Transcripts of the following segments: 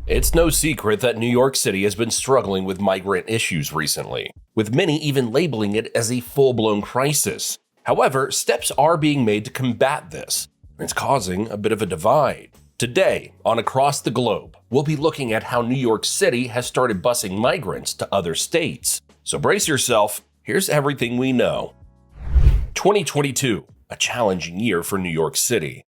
It's no secret that New York City has been struggling with migrant issues recently, with many even labeling it as a full-blown crisis. However, steps are being made to combat this. It's causing a bit of a divide. Today, on Across the Globe, we'll be looking at how New York City has started busing migrants to other states. So brace yourself, here's everything we know. 2022, a challenging year for New York City.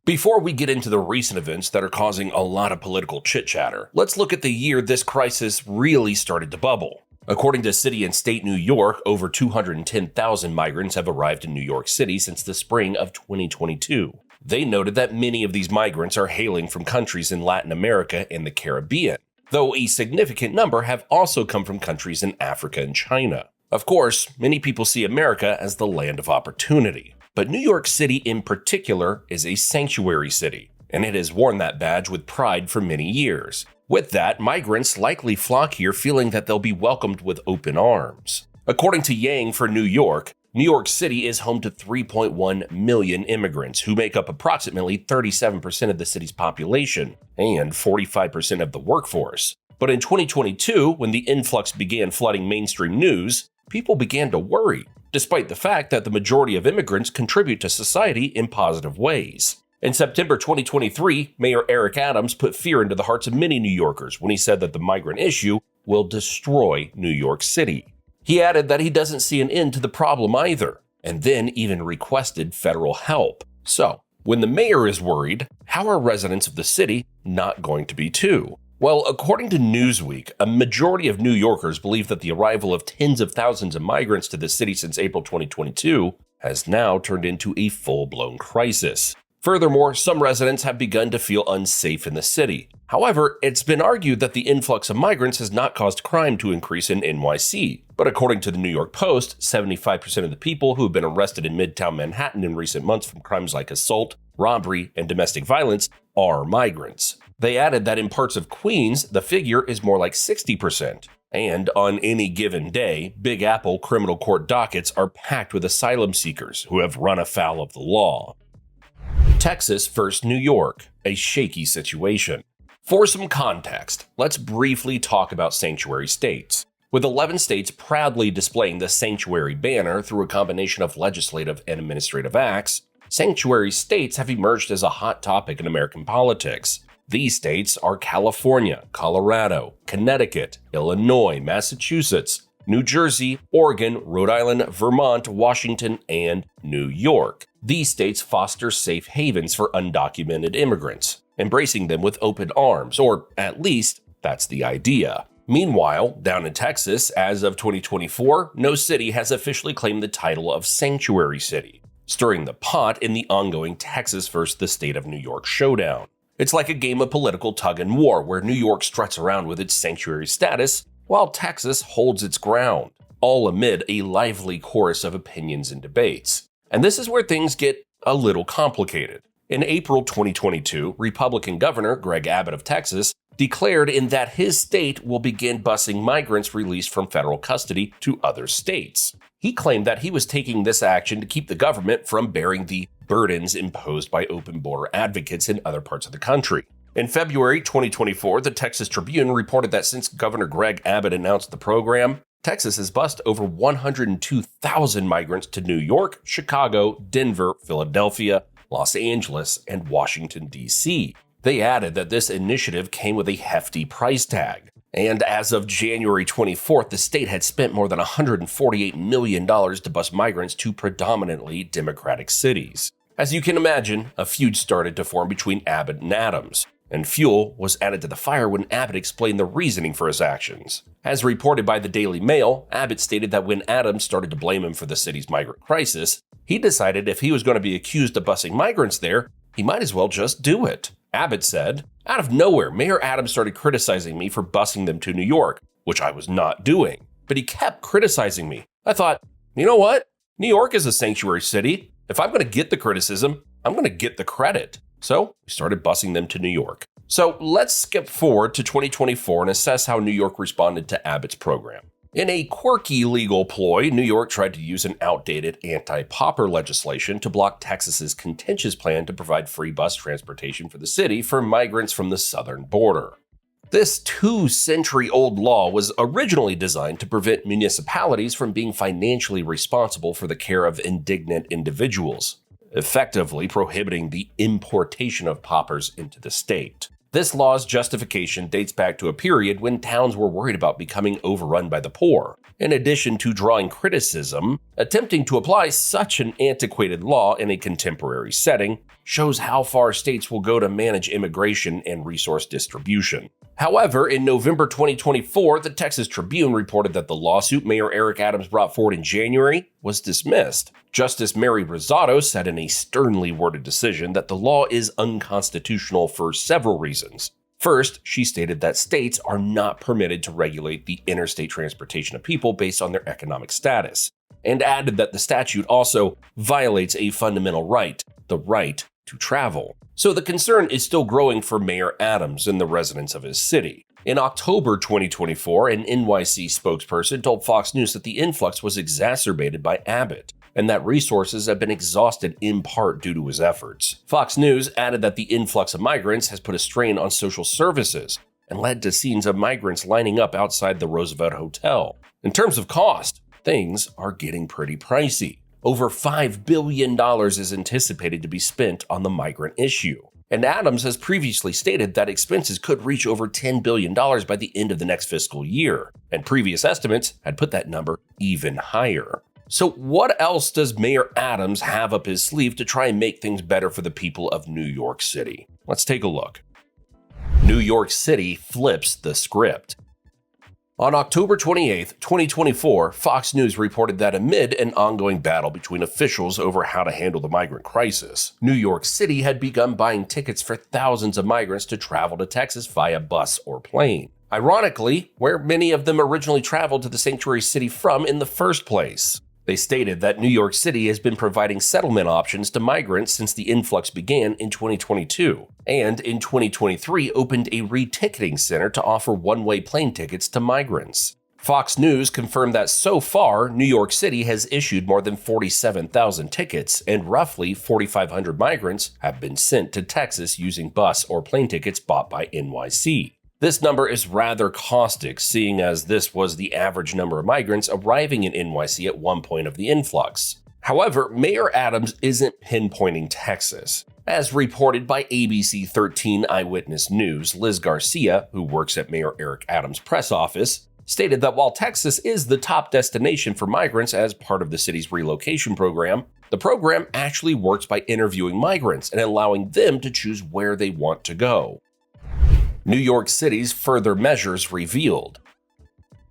Before we get into the recent events that are causing a lot of political chit-chatter, let's look at the year this crisis really started to bubble. According to City and State New York, over 210,000 migrants have arrived in New York City since the spring of 2022. They noted that many of these migrants are hailing from countries in Latin America and the Caribbean, though a significant number have also come from countries in Africa and China. Of course, many people see America as the land of opportunity. But New York City in particular is a sanctuary city, and it has worn that badge with pride for many years. With that, migrants likely flock here feeling that they'll be welcomed with open arms. According to Yang for New York City is home to 3.1 million immigrants who make up approximately 37% of the city's population and 45% of the workforce. But in 2022, when the influx began flooding mainstream news, people began to worry, despite the fact that the majority of immigrants contribute to society in positive ways. In September 2023, Mayor Eric Adams put fear into the hearts of many New Yorkers when he said that the migrant issue will destroy New York City. He added that he doesn't see an end to the problem either, and then even requested federal help. So, when the mayor is worried, how are residents of the city not going to be too? Well, according to Newsweek, a majority of New Yorkers believe that the arrival of tens of thousands of migrants to the city since April 2022 has now turned into a full-blown crisis. Furthermore, some residents have begun to feel unsafe in the city. However, it's been argued that the influx of migrants has not caused crime to increase in NYC. But according to the New York Post, 75% of the people who have been arrested in Midtown Manhattan in recent months from crimes like assault, robbery, and domestic violence are migrants. They added that in parts of Queens, the figure is more like 60%. And on any given day, Big Apple criminal court dockets are packed with asylum seekers who have run afoul of the law. Texas versus New York, a shaky situation. For some context, let's briefly talk about sanctuary states. With 11 states proudly displaying the sanctuary banner through a combination of legislative and administrative acts, sanctuary states have emerged as a hot topic in American politics. These states are California, Colorado, Connecticut, Illinois, Massachusetts, New Jersey, Oregon, Rhode Island, Vermont, Washington, and New York. These states foster safe havens for undocumented immigrants, embracing them with open arms, or at least that's the idea. Meanwhile, down in Texas, as of 2024, no city has officially claimed the title of sanctuary city, stirring the pot in the ongoing Texas versus the state of New York showdown. It's like a game of political tug and war where New York struts around with its sanctuary status while Texas holds its ground, all amid a lively chorus of opinions and debates. And this is where things get a little complicated. In April 2022, Republican Governor Greg Abbott of Texas declared in that his state will begin busing migrants released from federal custody to other states. He claimed that he was taking this action to keep the government from bearing the burdens imposed by open border advocates in other parts of the country. In February 2024, the Texas Tribune reported that since Governor Greg Abbott announced the program, Texas has bused over 102,000 migrants to New York, Chicago, Denver, Philadelphia, Los Angeles, and Washington, D.C. They added that this initiative came with a hefty price tag. And as of January 24th, the state had spent more than $148 million to bus migrants to predominantly Democratic cities. As you can imagine, a feud started to form between Abbott and Adams, and fuel was added to the fire when Abbott explained the reasoning for his actions. As reported by the Daily Mail, Abbott stated that when Adams started to blame him for the city's migrant crisis, he decided if he was going to be accused of busing migrants there, he might as well just do it. Abbott said, "Out of nowhere, Mayor Adams started criticizing me for busing them to New York, which I was not doing. But he kept criticizing me. I thought, you know what? New York is a sanctuary city. If I'm going to get the criticism, I'm going to get the credit." So we started busing them to New York. So let's skip forward to 2024 and assess how New York responded to Abbott's program. In a quirky legal ploy, New York tried to use an outdated anti-pauper legislation to block Texas's contentious plan to provide free bus transportation for the city for migrants from the southern border. This 2-century-old law was originally designed to prevent municipalities from being financially responsible for the care of indigent individuals, effectively prohibiting the importation of paupers into the state. This law's justification dates back to a period when towns were worried about becoming overrun by the poor. In addition to drawing criticism, attempting to apply such an antiquated law in a contemporary setting shows how far states will go to manage immigration and resource distribution. However, in November 2024, the Texas Tribune reported that the lawsuit Mayor Eric Adams brought forward in January was dismissed. Justice Mary Rosado said in a sternly worded decision that the law is unconstitutional for several reasons. First, she stated that states are not permitted to regulate the interstate transportation of people based on their economic status, and added that the statute also violates a fundamental right, the right to travel. So the concern is still growing for Mayor Adams and the residents of his city. In October 2024, an NYC spokesperson told Fox News that the influx was exacerbated by Abbott, and that resources have been exhausted in part due to his efforts. Fox News added that the influx of migrants has put a strain on social services and led to scenes of migrants lining up outside the Roosevelt Hotel. In terms of cost, things are getting pretty pricey. Over $5 billion is anticipated to be spent on the migrant issue. And Adams has previously stated that expenses could reach over $10 billion by the end of the next fiscal year, and previous estimates had put that number even higher. So what else does Mayor Adams have up his sleeve to try and make things better for the people of New York City? Let's take a look. New York City flips the script. On October 28, 2024, Fox News reported that amid an ongoing battle between officials over how to handle the migrant crisis, New York City had begun buying tickets for thousands of migrants to travel to Texas via bus or plane. Ironically, where many of them originally traveled to the sanctuary city from in the first place. They stated that New York City has been providing settlement options to migrants since the influx began in 2022, and in 2023 opened a reticketing center to offer one-way plane tickets to migrants. Fox News confirmed that so far, New York City has issued more than 47,000 tickets, and roughly 4,500 migrants have been sent to Texas using bus or plane tickets bought by NYC. This number is rather caustic, seeing as this was the average number of migrants arriving in NYC at one point of the influx. However, Mayor Adams isn't pinpointing Texas. As reported by ABC 13 Eyewitness News, Liz Garcia, who works at Mayor Eric Adams' press office, stated that while Texas is the top destination for migrants as part of the city's relocation program, the program actually works by interviewing migrants and allowing them to choose where they want to go. New York City's further measures revealed.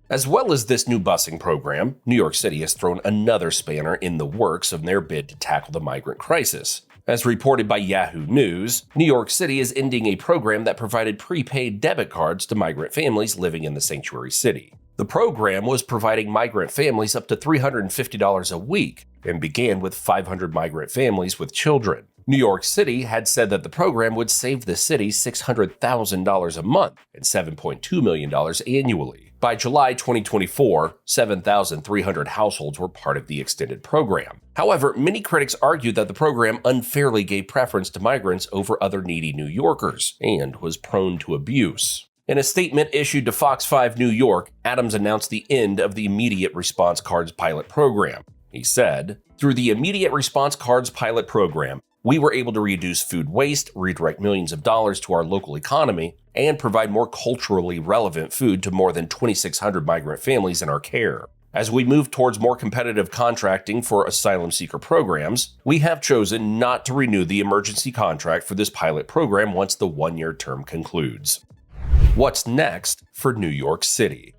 As well as this new busing program, New York City has thrown another spanner in the works of their bid to tackle the migrant crisis. As reported by Yahoo News, New York City is ending a program that provided prepaid debit cards to migrant families living in the sanctuary city. The program was providing migrant families up to $350 a week and began with 500 migrant families with children. New York City had said that the program would save the city $600,000 a month and $7.2 million annually. By July 2024, 7,300 households were part of the extended program. However, many critics argued that the program unfairly gave preference to migrants over other needy New Yorkers and was prone to abuse. In a statement issued to Fox 5 New York, Adams announced the end of the Immediate Response Cards pilot program. He said, "Through the Immediate Response Cards pilot program, we were able to reduce food waste, redirect millions of dollars to our local economy, and provide more culturally relevant food to more than 2,600 migrant families in our care. As we move towards more competitive contracting for asylum seeker programs, we have chosen not to renew the emergency contract for this pilot program once the one-year term concludes." What's next for New York City?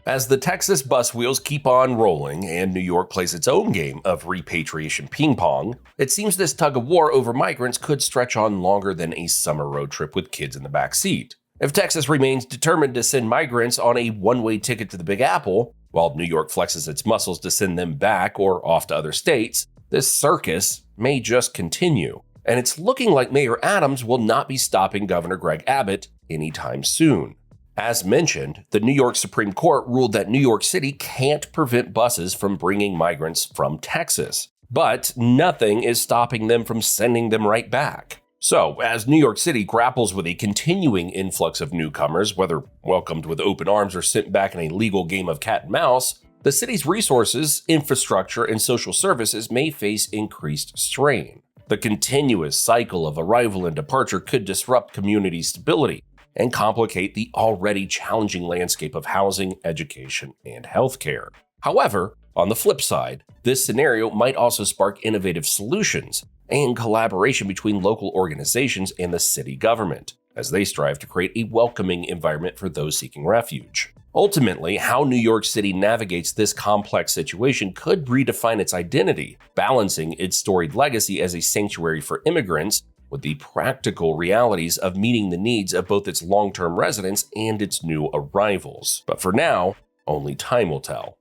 As the Texas bus wheels keep on rolling and New York plays its own game of repatriation ping pong, it seems this tug of war over migrants could stretch on longer than a summer road trip with kids in the back seat. If Texas remains determined to send migrants on a one-way ticket to the Big Apple, while New York flexes its muscles to send them back or off to other states, this circus may just continue. And it's looking like Mayor Adams will not be stopping Governor Greg Abbott anytime soon. As mentioned, the New York Supreme Court ruled that New York City can't prevent buses from bringing migrants from Texas, but nothing is stopping them from sending them right back. So, as New York City grapples with a continuing influx of newcomers, whether welcomed with open arms or sent back in a legal game of cat and mouse, the city's resources, infrastructure, and social services may face increased strain. The continuous cycle of arrival and departure could disrupt community stability and complicate the already challenging landscape of housing, education, and healthcare. However, on the flip side, this scenario might also spark innovative solutions and collaboration between local organizations and the city government, as they strive to create a welcoming environment for those seeking refuge. Ultimately, how New York City navigates this complex situation could redefine its identity, balancing its storied legacy as a sanctuary for immigrants with the practical realities of meeting the needs of both its long-term residents and its new arrivals. But for now, only time will tell.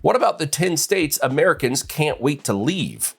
What about the 10 states Americans can't wait to leave?